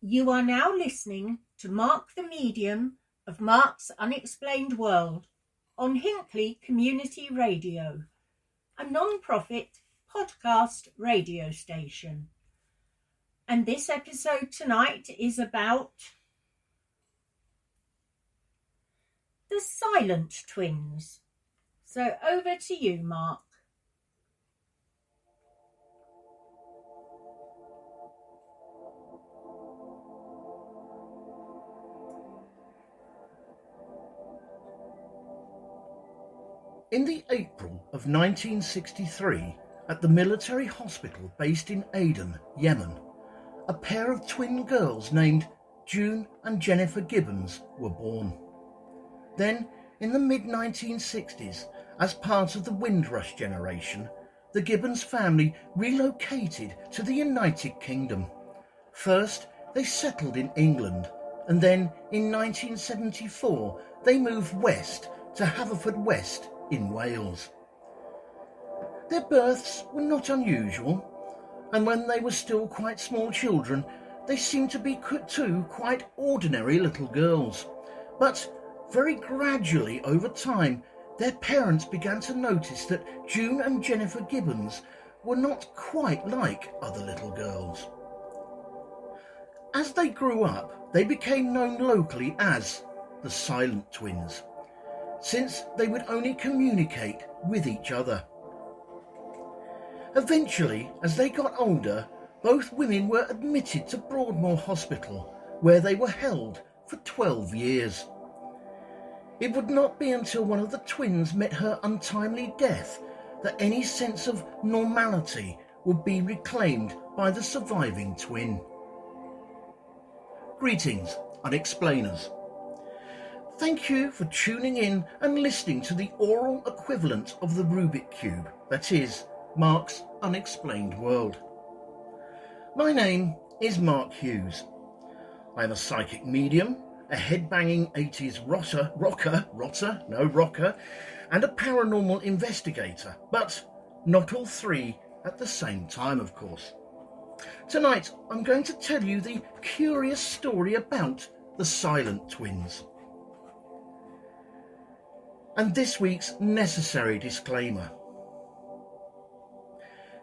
You are now listening to Mark the Medium of Mark's Unexplained World on Hinckley Community Radio, a non-profit podcast radio station. And this episode tonight is about the Silent Twins. So over to you, Mark. In the April of 1963, at the military hospital based in Aden, Yemen, a pair of twin girls named June and Jennifer Gibbons were born. Then, in the mid-1960s, as part of the Windrush generation, the Gibbons family relocated to the United Kingdom. First, they settled in England, and then in 1974, they moved west to Haverfordwest in Wales. Their births were not unusual, and when they were still quite small children, they seemed to be two quite ordinary little girls. But very gradually over time, their parents began to notice that June and Jennifer Gibbons were not quite like other little girls. As they grew up, they became known locally as the Silent Twins, since they would only communicate with each other. Eventually, as they got older, both women were admitted to Broadmoor Hospital, where they were held for 12 years. It would not be until one of the twins met her untimely death that any sense of normality would be reclaimed by the surviving twin. Greetings, Unexplainers. Thank you for tuning in and listening to the oral equivalent of the Rubik Cube, that is, Mark's Unexplained World. My name is Mark Hughes. I am a psychic medium, a head-banging 80s rocker, and a paranormal investigator, but not all three at the same time, of course. Tonight, I'm going to tell you the curious story about the Silent Twins. And this week's necessary disclaimer.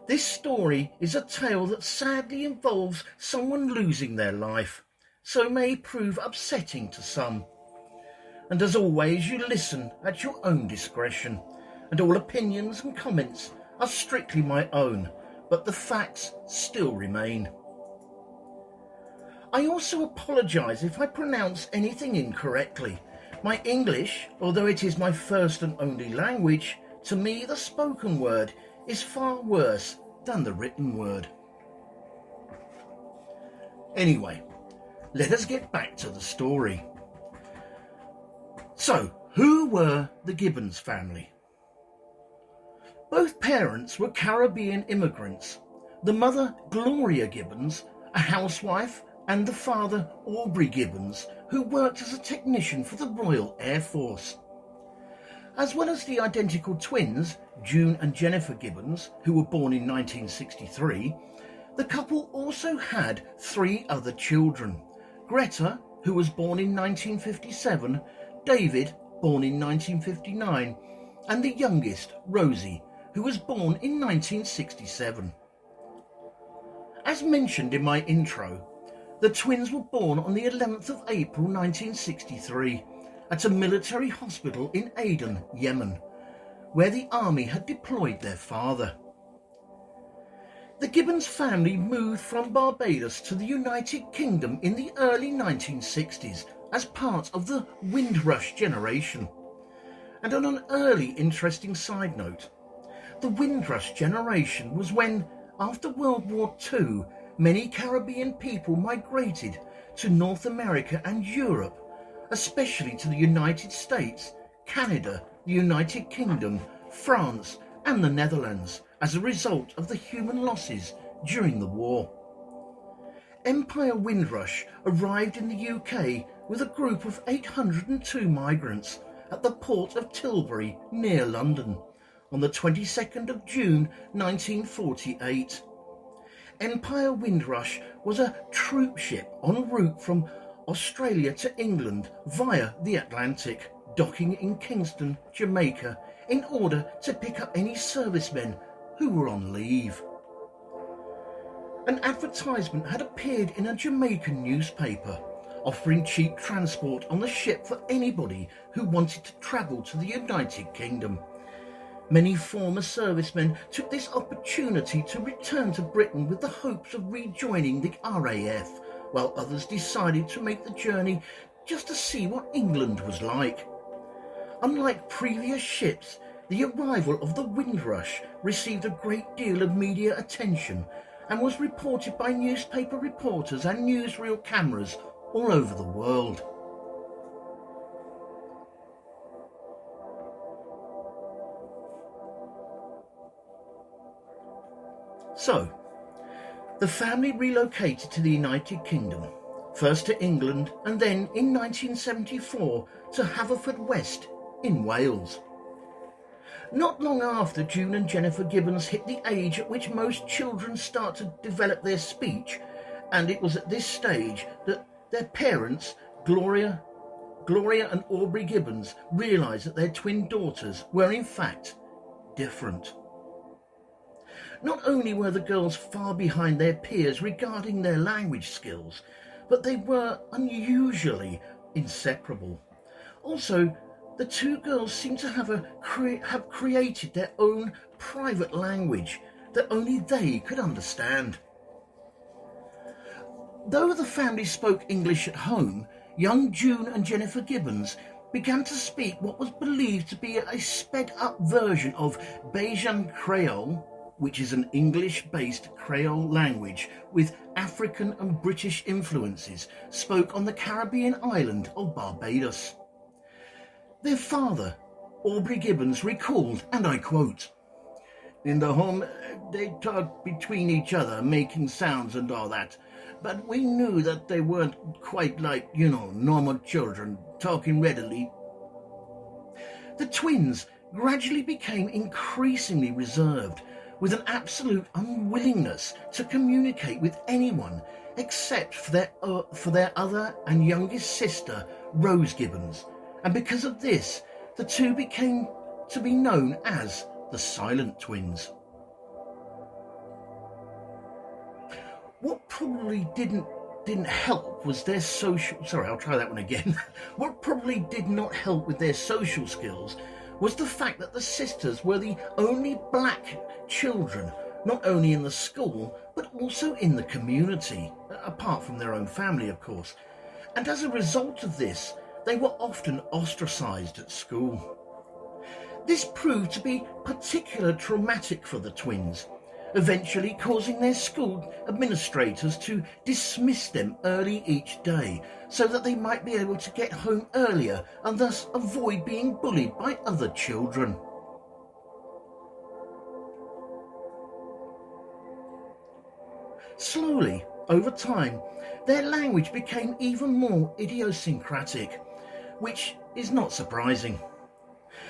This story is a tale that sadly involves someone losing their life, so may prove upsetting to some. And as always, you listen at your own discretion, and all opinions and comments are strictly my own, but the facts still remain. I also apologise if I pronounce anything incorrectly. My English, although it is my first and only language, to me the spoken word is far worse than the written word. Anyway, let us get back to the story. So, who were the Gibbons family? Both parents were Caribbean immigrants. The mother, Gloria Gibbons, a housewife, and the father, Aubrey Gibbons, who worked as a technician for the Royal Air Force. As well as the identical twins, June and Jennifer Gibbons, who were born in 1963, the couple also had three other children. Greta, who was born in 1957, David, born in 1959, and the youngest, Rosie, who was born in 1967. As mentioned in my intro, the twins were born on the 11th of April 1963 at a military hospital in Aden, Yemen, where the army had deployed their father. The Gibbons family moved from Barbados to the United Kingdom in the early 1960s as part of the Windrush generation. And on an early interesting side note, the Windrush generation was when, after World War II, many Caribbean people migrated to North America and Europe, especially to the United States, Canada, the United Kingdom, France, and the Netherlands, as a result of the human losses during the war. Empire Windrush arrived in the UK with a group of 802 migrants at the port of Tilbury, near London, on the 22nd of June 1948. Empire Windrush was a troop ship en route from Australia to England via the Atlantic, docking in Kingston, Jamaica, in order to pick up any servicemen who were on leave. An advertisement had appeared in a Jamaican newspaper, offering cheap transport on the ship for anybody who wanted to travel to the United Kingdom. Many former servicemen took this opportunity to return to Britain with the hopes of rejoining the RAF, while others decided to make the journey just to see what England was like. Unlike previous ships, the arrival of the Windrush received a great deal of media attention and was reported by newspaper reporters and newsreel cameras all over the world. So, the family relocated to the United Kingdom, first to England and then in 1974 to Haverfordwest in Wales. Not long after June and Jennifer Gibbons hit the age at which most children start to develop their speech, and it was at this stage that their parents, Gloria and Aubrey Gibbons, realised that their twin daughters were in fact different. Not only were the girls far behind their peers regarding their language skills, but they were unusually inseparable. Also, the two girls seemed to have created their own private language that only they could understand. Though the family spoke English at home, young June and Jennifer Gibbons began to speak what was believed to be a sped-up version of Bajan Creole, which is an English-based Creole language with African and British influences, spoke on the Caribbean island of Barbados. Their father, Aubrey Gibbons, recalled, and I quote, "In the home, they talked between each other, making sounds and all that, but we knew that they weren't quite like, normal children, talking readily." The twins gradually became increasingly reserved, with an absolute unwillingness to communicate with anyone except for their other and youngest sister, Rose Gibbons. And because of this, the two became to be known as the Silent Twins. What probably didn't help was their social... Sorry, I'll try that one again. What probably did not help with their social skills was the fact that the sisters were the only black children, not only in the school, but also in the community, apart from their own family, of course. And as a result of this, they were often ostracised at school. This proved to be particularly traumatic for the twins, eventually causing their school administrators to dismiss them early each day so that they might be able to get home earlier and thus avoid being bullied by other children. Slowly, over time, their language became even more idiosyncratic, which is not surprising.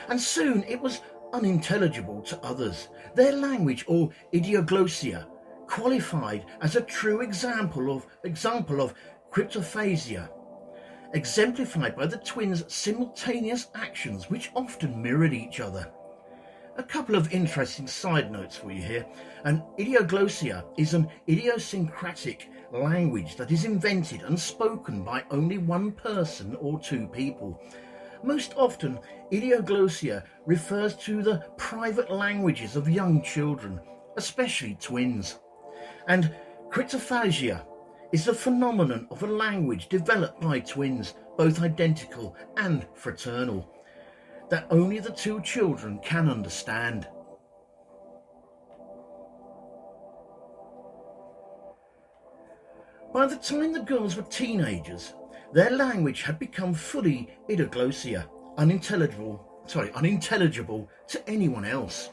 And soon it was unintelligible to others. Their language, or idioglossia, qualified as a true example of cryptophasia, exemplified by the twins' simultaneous actions which often mirrored each other. A couple of interesting side notes for you here. An idioglossia is an idiosyncratic language that is invented and spoken by only one person or two people. Most often, idioglossia refers to the private languages of young children, especially twins. And cryptophagia is the phenomenon of a language developed by twins, both identical and fraternal, that only the two children can understand. By the time the girls were teenagers, their language had become fully idioglossia, unintelligible to anyone else.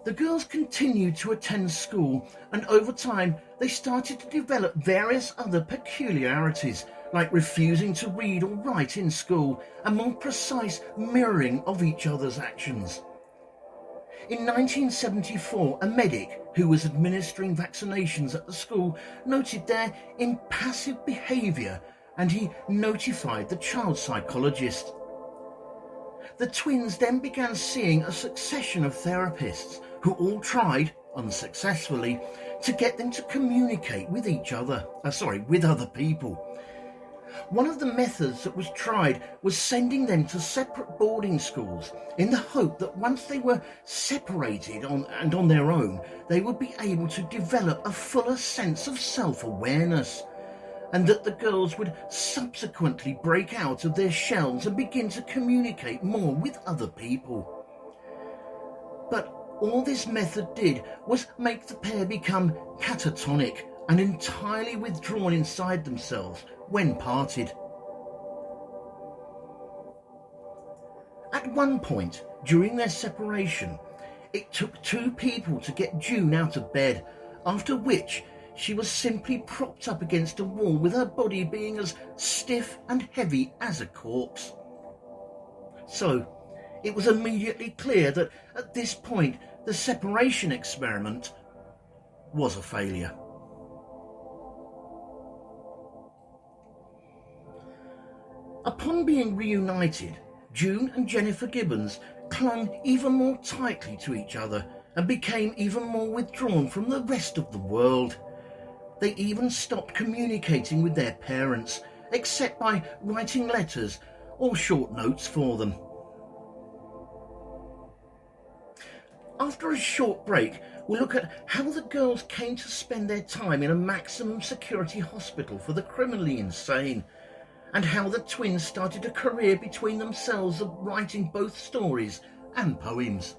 The girls continued to attend school, and over time they started to develop various other peculiarities, like refusing to read or write in school, and more precise mirroring of each other's actions. In 1974, a medic who was administering vaccinations at the school noted their impassive behaviour, and he notified the child psychologist. The twins then began seeing a succession of therapists who all tried, unsuccessfully, to get them to communicate with with other people. One of the methods that was tried was sending them to separate boarding schools in the hope that once they were separated on their own, they would be able to develop a fuller sense of self-awareness, and that the girls would subsequently break out of their shells and begin to communicate more with other people. But all this method did was make the pair become catatonic and entirely withdrawn inside themselves when parted. At one point during their separation, it took 2 people to get June out of bed, after which she was simply propped up against a wall with her body being as stiff and heavy as a corpse. So it was immediately clear that at this point the separation experiment was a failure. Upon being reunited, June and Jennifer Gibbons clung even more tightly to each other and became even more withdrawn from the rest of the world. They even stopped communicating with their parents, except by writing letters or short notes for them. After a short break, we'll look at how the girls came to spend their time in a maximum security hospital for the criminally insane, and how the twins started a career between themselves of writing both stories and poems.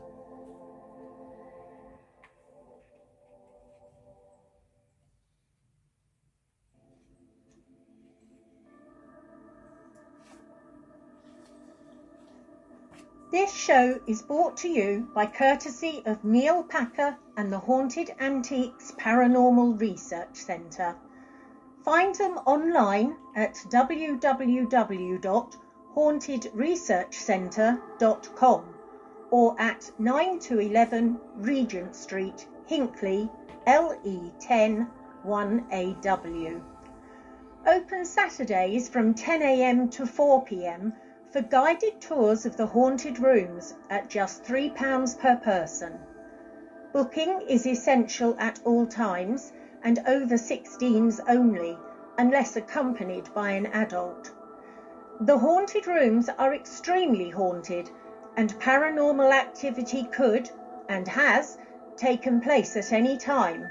This show is brought to you by courtesy of Neil Packer and the Haunted Antiques Paranormal Research Centre. Find them online at www.hauntedresearchcentre.com or at 9 to 11 Regent Street, Hinckley, LE10 1AW. Open Saturdays from 10 a.m. to 4 p.m. for guided tours of the haunted rooms at just £3 per person. Booking is essential at all times and over 16s only, unless accompanied by an adult. The haunted rooms are extremely haunted, and paranormal activity could, and has, taken place at any time.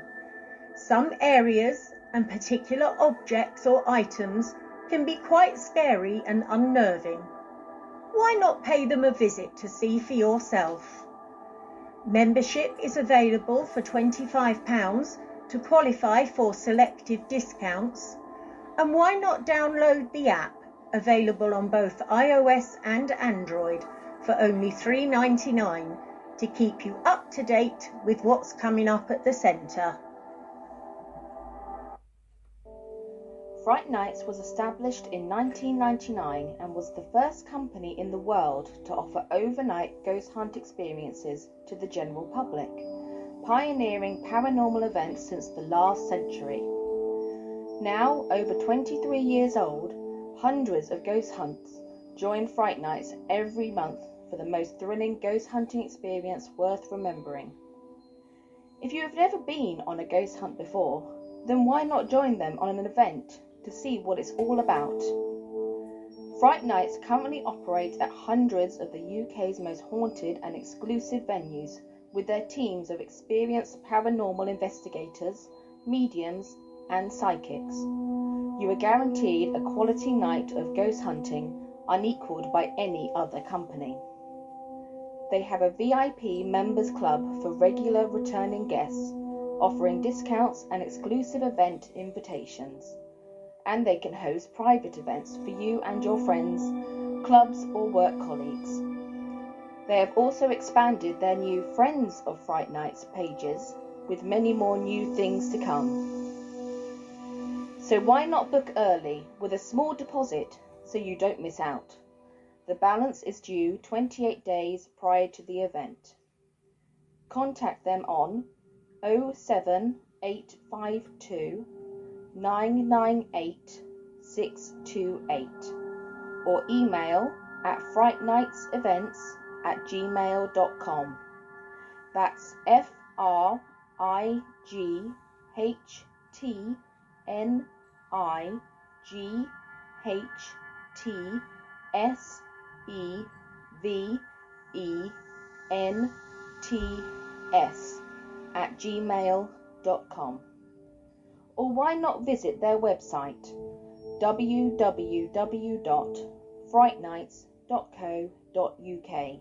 Some areas and particular objects or items can be quite scary and unnerving. Why not pay them a visit to see for yourself? Membership is available for £25 to qualify for selective discounts, and why not download the app, available on both iOS and Android, for only $3.99 to keep you up to date with what's coming up at the centre. Fright Nights was established in 1999 and was the first company in the world to offer overnight ghost hunt experiences to the general public, pioneering paranormal events since the last century. Now, over 23 years old, hundreds of ghost hunts join Fright Nights every month for the most thrilling ghost hunting experience worth remembering. If you have never been on a ghost hunt before, then why not join them on an event to see what it's all about? Fright Nights currently operate at hundreds of the UK's most haunted and exclusive venues with their teams of experienced paranormal investigators, mediums and psychics. You are guaranteed a quality night of ghost hunting unequalled by any other company. They have a VIP members club for regular returning guests, offering discounts and exclusive event invitations. And they can host private events for you and your friends, clubs or work colleagues. They have also expanded their new Friends of Fright Nights pages with many more new things to come. So why not book early with a small deposit so you don't miss out? The balance is due 28 days prior to the event. contact them on 07852 998 628 or email at frightnightsevents@gmail.com. That's frightnightsevents@gmail.com. Or why not visit their website www.frightnights.co.uk,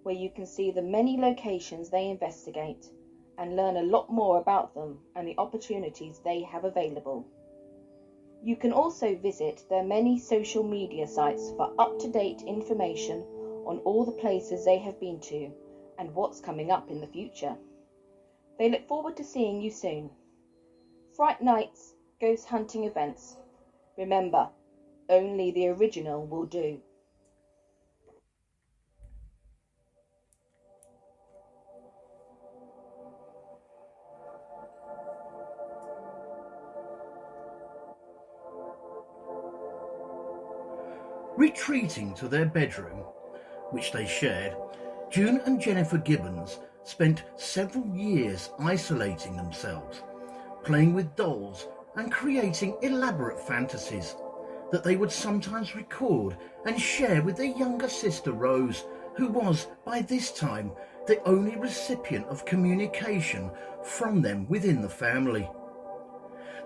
where you can see the many locations they investigate and learn a lot more about them and the opportunities they have available. You can also visit their many social media sites for up-to-date information on all the places they have been to and what's coming up in the future. They look forward to seeing you soon. Fright Nights Ghost Hunting Events. Remember, only the original will do. Retreating to their bedroom, which they shared, June and Jennifer Gibbons spent several years isolating themselves, playing with dolls and creating elaborate fantasies that they would sometimes record and share with their younger sister Rose, who was, by this time, the only recipient of communication from them within the family.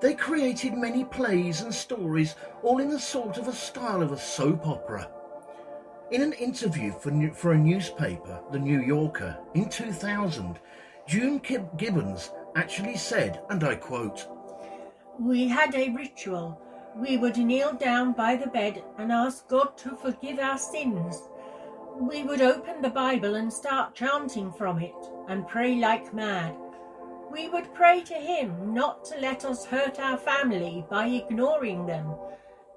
They created many plays and stories, all in the sort of a style of a soap opera. In an interview for a newspaper, The New Yorker, in 2000, June Gibbons actually said, and I quote, "We had a ritual. We would kneel down by the bed and ask God to forgive our sins. We would open the Bible and start chanting from it and pray like mad. We would pray to him not to let us hurt our family by ignoring them,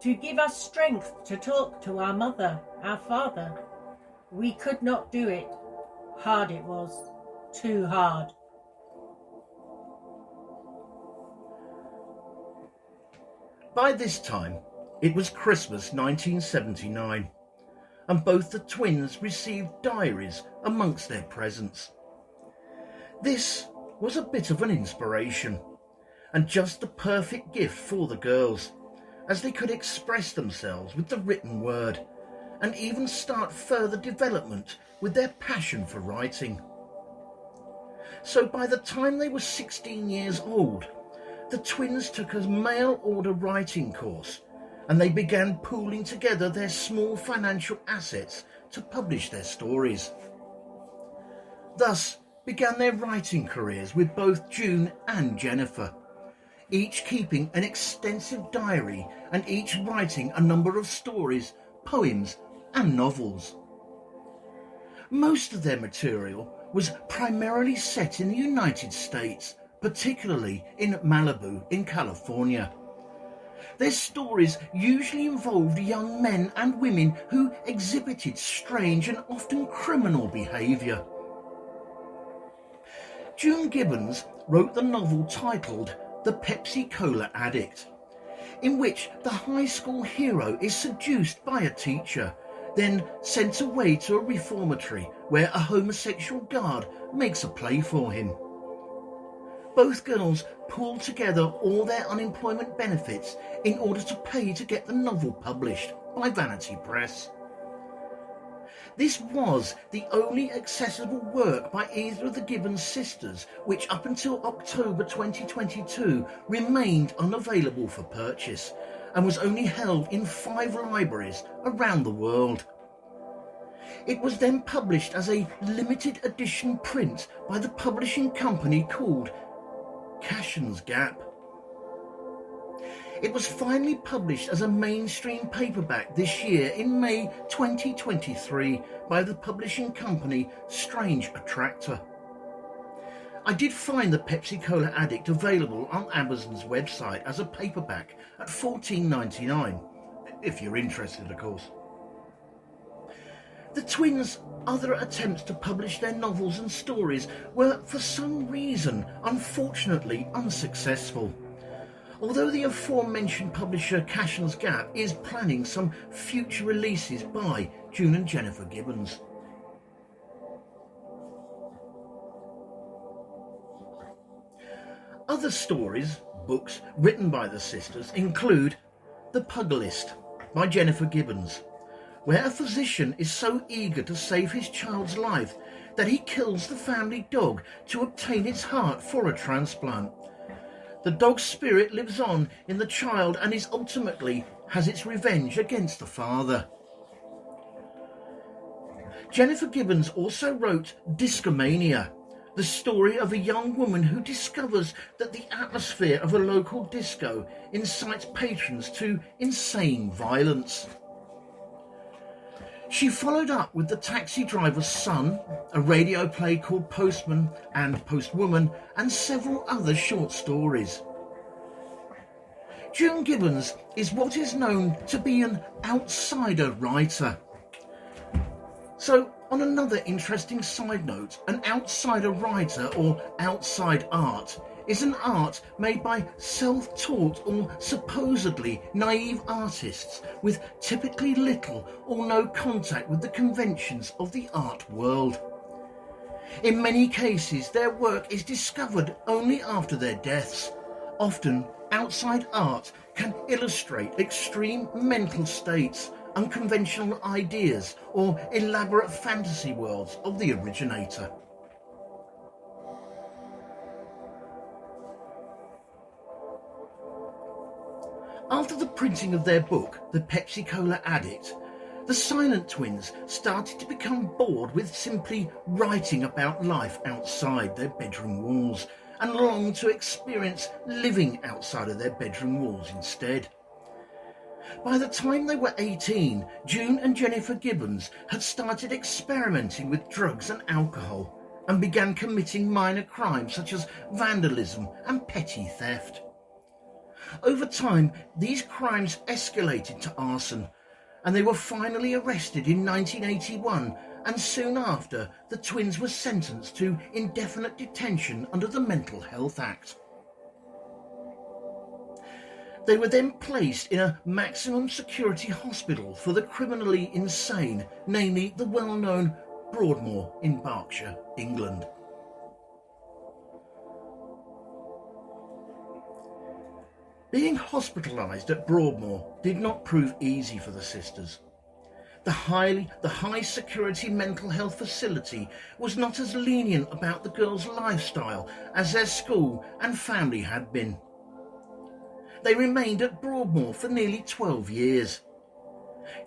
to give us strength to talk to our mother, our father. We could not do it. Hard it was, too hard." By this time, it was Christmas 1979, and both the twins received diaries amongst their presents. This was a bit of an inspiration, and just the perfect gift for the girls, as they could express themselves with the written word, and even start further development with their passion for writing. So by the time they were 16 years old, the twins took a mail-order writing course, and they began pooling together their small financial assets to publish their stories. Thus began their writing careers with both June and Jennifer, each keeping an extensive diary and each writing a number of stories, poems and novels. Most of their material was primarily set in the United States, particularly in Malibu in California. Their stories usually involved young men and women who exhibited strange and often criminal behaviour. June Gibbons wrote the novel titled The Pepsi-Cola Addict, in which the high school hero is seduced by a teacher, then sent away to a reformatory where a homosexual guard makes a play for him. Both girls pooled together all their unemployment benefits in order to pay to get the novel published by Vanity Press. This was the only accessible work by either of the Gibbons sisters, which up until October 2022 remained unavailable for purchase and was only held in 5 libraries around the world. It was then published as a limited edition print by the publishing company called Cashin's Gap. It was finally published as a mainstream paperback this year in May 2023 by the publishing company Strange Attractor. I did find the Pepsi-Cola Addict available on Amazon's website as a paperback at $14.99, if you're interested, of course. The twins' other attempts to publish their novels and stories were, for some reason, unfortunately unsuccessful. Although the aforementioned publisher Cashin's Gap is planning some future releases by June and Jennifer Gibbons. Other stories, books written by the sisters include The Pugilist by Jennifer Gibbons, where a physician is so eager to save his child's life that he kills the family dog to obtain its heart for a transplant. The dog's spirit lives on in the child and is ultimately has its revenge against the father. Jennifer Gibbons also wrote Discomania, the story of a young woman who discovers that the atmosphere of a local disco incites patrons to insane violence. She followed up with The Taxi Driver's Son, a radio play called Postman and Postwoman, and several other short stories. June Gibbons is what is known to be an outsider writer. So, on another interesting side note, an outsider writer or outside art is an art made by self-taught or supposedly naive artists with typically little or no contact with the conventions of the art world. In many cases, their work is discovered only after their deaths. Often, outside art can illustrate extreme mental states, unconventional ideas, or elaborate fantasy worlds of the originator. After the printing of their book, The Pepsi-Cola Addict, the silent twins started to become bored with simply writing about life outside their bedroom walls and longed to experience living outside of their bedroom walls instead. By the time they were 18, June and Jennifer Gibbons had started experimenting with drugs and alcohol and began committing minor crimes such as vandalism and petty theft. Over time, these crimes escalated to arson, and they were finally arrested in 1981, and soon after, the twins were sentenced to indefinite detention under the Mental Health Act. They were then placed in a maximum security hospital for the criminally insane, namely the well-known Broadmoor in Berkshire, England. Being hospitalised at Broadmoor did not prove easy for the sisters. The high security mental health facility was not as lenient about the girls' lifestyle as their school and family had been. They remained at Broadmoor for nearly 12 years.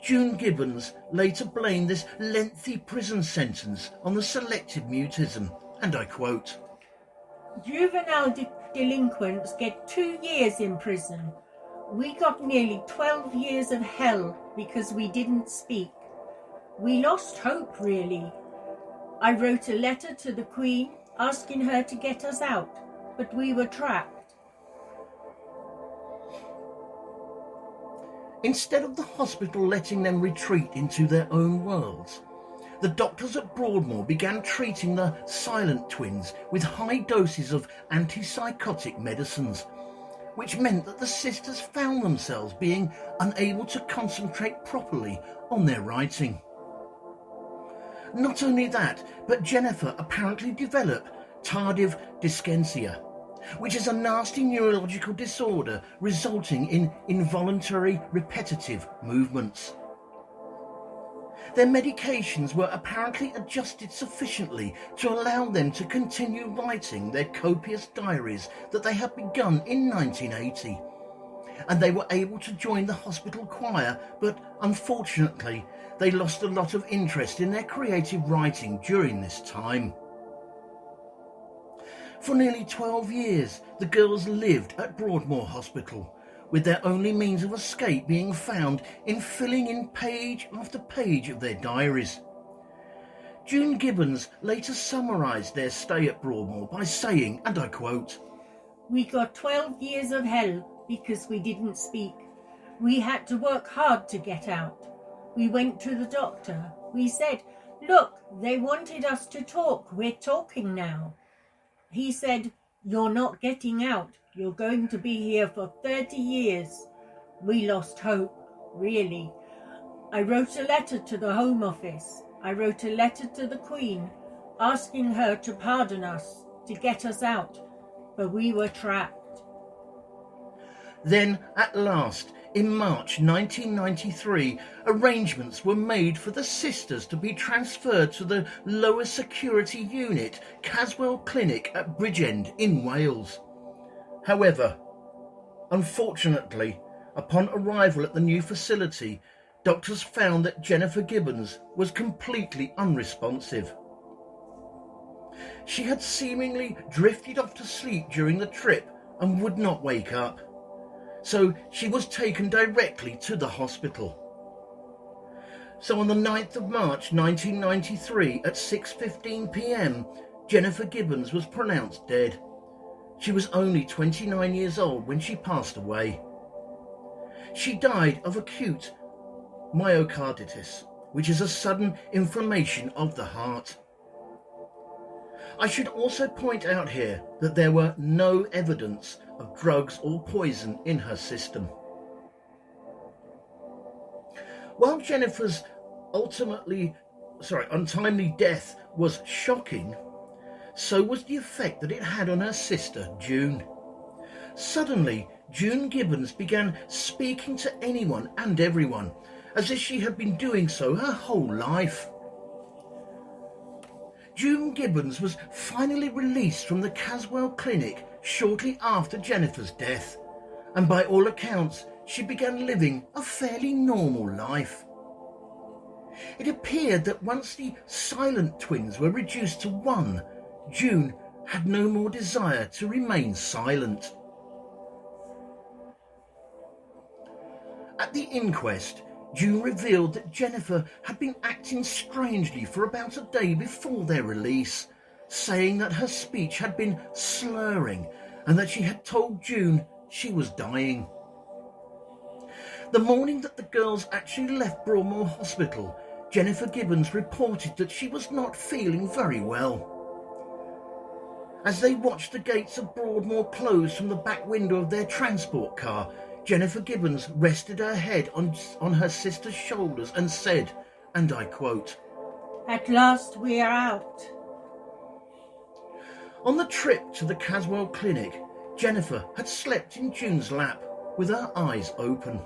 June Gibbons later blamed this lengthy prison sentence on the selective mutism, and I quote, Juvenile delinquents get 2 years in prison. We got nearly 12 years of hell because we didn't speak. We lost hope, really. I wrote a letter to the Queen asking her to get us out, but we were trapped. Instead of the hospital letting them retreat into their own worlds, the doctors at Broadmoor began treating the silent twins with high doses of antipsychotic medicines, which meant that the sisters found themselves being unable to concentrate properly on their writing. Not only that, but Jennifer apparently developed tardive dyskinesia, which is a nasty neurological disorder resulting in involuntary repetitive movements. Their medications were apparently adjusted sufficiently to allow them to continue writing their copious diaries that they had begun in 1980, and they were able to join the hospital choir, but unfortunately they lost a lot of interest in their creative writing during this time. For nearly 12 years, the girls lived at Broadmoor Hospital, with their only means of escape being found in filling in page after page of their diaries. June Gibbons later summarised their stay at Broadmoor by saying, and I quote, We got 12 years of hell because we didn't speak. We had to work hard to get out. We went to the doctor. We said, "Look, they wanted us to talk. We're talking now." He said, "You're not getting out. You're going to be here for 30 years. We lost hope, really. I wrote a letter to the Home Office. I wrote a letter to the Queen, asking her to pardon us, to get us out, but we were trapped." Then, at last, in March 1993, arrangements were made for the sisters to be transferred to the lower security unit, Caswell Clinic at Bridgend in Wales. However, unfortunately, upon arrival at the new facility, doctors found that Jennifer Gibbons was completely unresponsive. She had seemingly drifted off to sleep during the trip and would not wake up. So she was taken directly to the hospital. So on the 9th of March 1993 at 6:15 p.m, Jennifer Gibbons was pronounced dead. She was only 29 years old when she passed away. She died of acute myocarditis, which is a sudden inflammation of the heart. I should also point out here that there were no evidence of drugs or poison in her system. While Jennifer's untimely death was shocking, so was the effect that it had on her sister, June. Suddenly, June Gibbons began speaking to anyone and everyone, as if she had been doing so her whole life. June Gibbons was finally released from the Caswell Clinic shortly after Jennifer's death, and by all accounts, she began living a fairly normal life. It appeared that once the silent twins were reduced to one, June had no more desire to remain silent. At the inquest, June revealed that Jennifer had been acting strangely for about a day before their release, saying that her speech had been slurring and that she had told June she was dying. The morning that the girls actually left Broadmoor Hospital, Jennifer Gibbons reported that she was not feeling very well. As they watched the gates of Broadmoor close from the back window of their transport car, Jennifer Gibbons rested her head on her sister's shoulders and said, and I quote, "At last we are out." On the trip to the Caswell Clinic, Jennifer had slept in June's lap with her eyes open.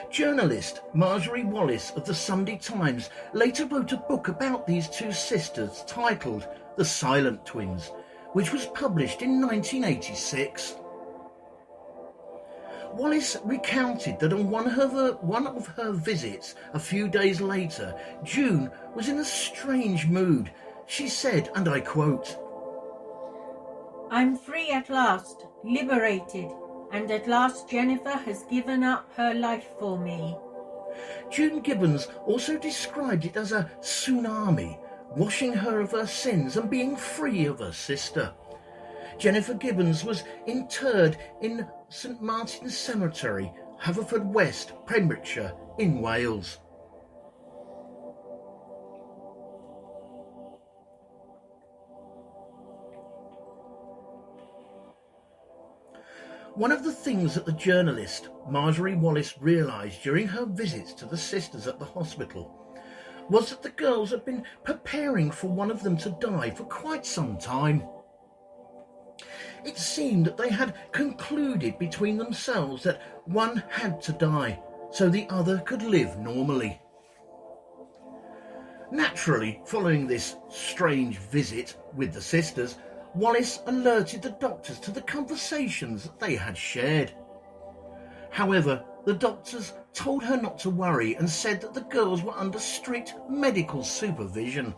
Journalist Marjorie Wallace of the Sunday Times later wrote a book about these two sisters titled The Silent Twins, which was published in 1986. Wallace recounted that on one of her visits a few days later, June was in a strange mood. She said, and I quote, "I'm free at last, liberated, and at last Jennifer has given up her life for me." June Gibbons also described it as a tsunami, washing her of her sins and being free of her sister. Jennifer Gibbons was interred in St Martin's Cemetery, Haverfordwest, Pembrokeshire, in Wales. One of the things that the journalist Marjorie Wallace realised during her visits to the sisters at the hospital was that the girls had been preparing for one of them to die for quite some time. It seemed that they had concluded between themselves that one had to die so the other could live normally. Naturally, following this strange visit with the sisters, Wallace alerted the doctors to the conversations that they had shared. However, the doctors told her not to worry and said that the girls were under strict medical supervision.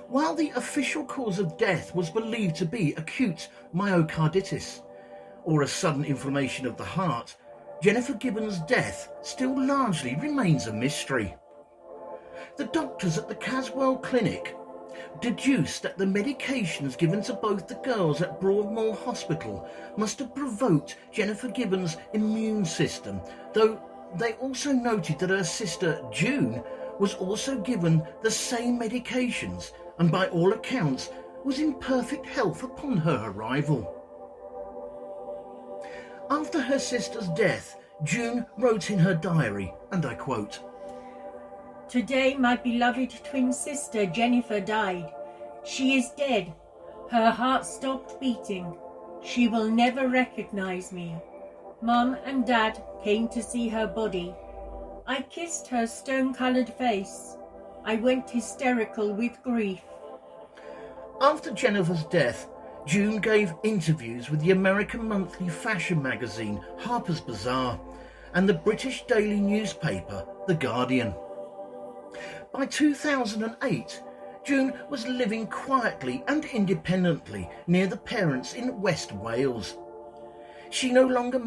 While the official cause of death was believed to be acute myocarditis, or a sudden inflammation of the heart, Jennifer Gibbons' death still largely remains a mystery. The doctors at the Caswell Clinic deduced that the medications given to both the girls at Broadmoor Hospital must have provoked Jennifer Gibbons' immune system, though they also noted that her sister June was also given the same medications and by all accounts was in perfect health upon her arrival. After her sister's death, June wrote in her diary, and I quote, "Today my beloved twin sister Jennifer died. She is dead. Her heart stopped beating. She will never recognize me. Mum and Dad came to see her body. I kissed her stone-coloured face. I went hysterical with grief." After Jennifer's death, June gave interviews with the American monthly fashion magazine Harper's Bazaar and the British daily newspaper The Guardian. By 2008, June was living quietly and independently near the parents in West Wales. She was no longer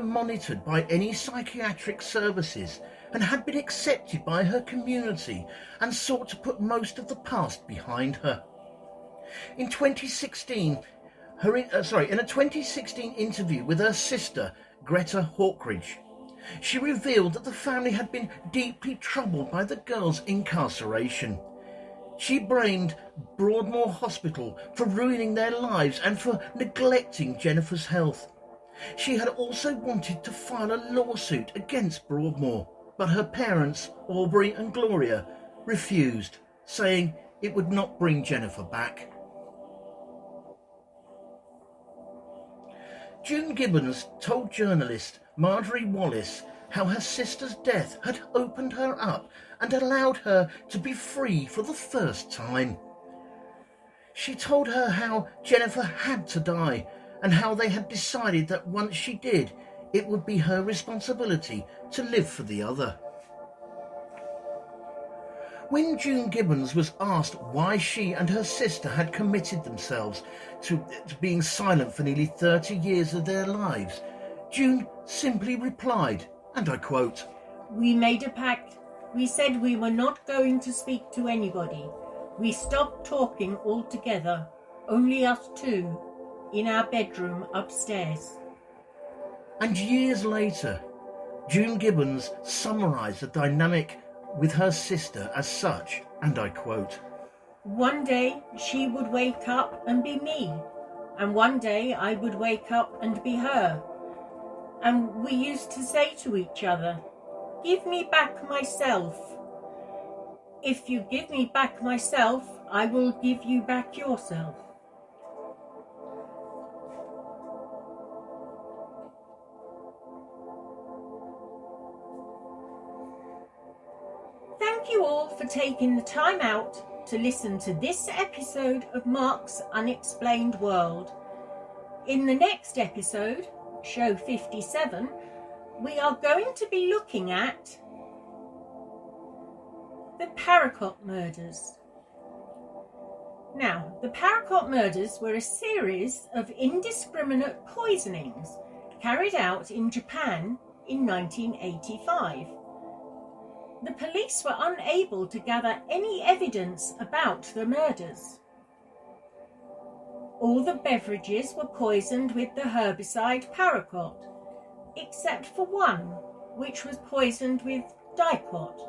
monitored by any psychiatric services and had been accepted by her community and sought to put most of the past behind her. In a 2016 interview with her sister, Greta Hawkridge, she revealed that the family had been deeply troubled by the girls' incarceration. She blamed Broadmoor Hospital for ruining their lives and for neglecting Jennifer's health. She had also wanted to file a lawsuit against Broadmoor, but her parents, Aubrey and Gloria, refused, saying it would not bring Jennifer back. June Gibbons told journalist Marjorie Wallace how her sister's death had opened her up and allowed her to be free for the first time. She told her how Jennifer had to die and how they had decided that once she did, it would be her responsibility to live for the other. When June Gibbons was asked why she and her sister had committed themselves to being silent for nearly 30 years of their lives, June simply replied, and I quote, "We made a pact. We said we were not going to speak to anybody. We stopped talking altogether, only us two, in our bedroom upstairs." And years later, June Gibbons summarised the dynamic with her sister as such, and I quote, "One day she would wake up and be me, and one day I would wake up and be her. And we used to say to each other, 'Give me back myself. If you give me back myself, I will give you back yourself.'" Thank you all for taking the time out to listen to this episode of Mark's Unexplained World. In the next episode, show 57, we are going to be looking at the Paracot murders. Now, the Paracot murders were a series of indiscriminate poisonings carried out in Japan in 1985. The police were unable to gather any evidence about the murders. All the beverages were poisoned with the herbicide Paracot, except for one, which was poisoned with Dicot,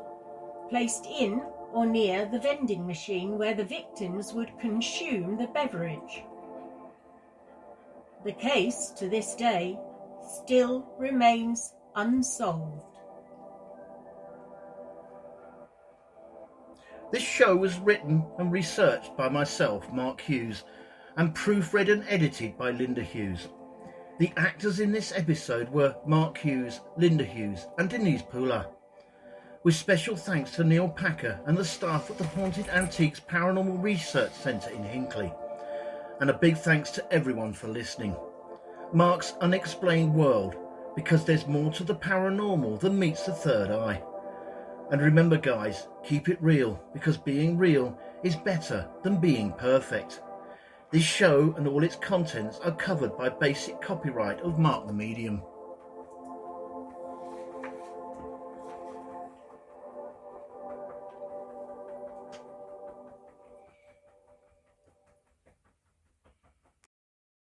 placed in or near the vending machine where the victims would consume the beverage. The case, to this day, still remains unsolved. This show was written and researched by myself, Mark Hughes, and proofread and edited by Linda Hughes. The actors in this episode were Mark Hughes, Linda Hughes and Denise Pula. With special thanks to Neil Packer and the staff at the Haunted Antiques Paranormal Research Centre in Hinckley. And a big thanks to everyone for listening. Mark's Unexplained World, because there's more to the paranormal than meets the third eye. And remember guys, keep it real, because being real is better than being perfect. This show and all its contents are covered by basic copyright of Mark the Medium.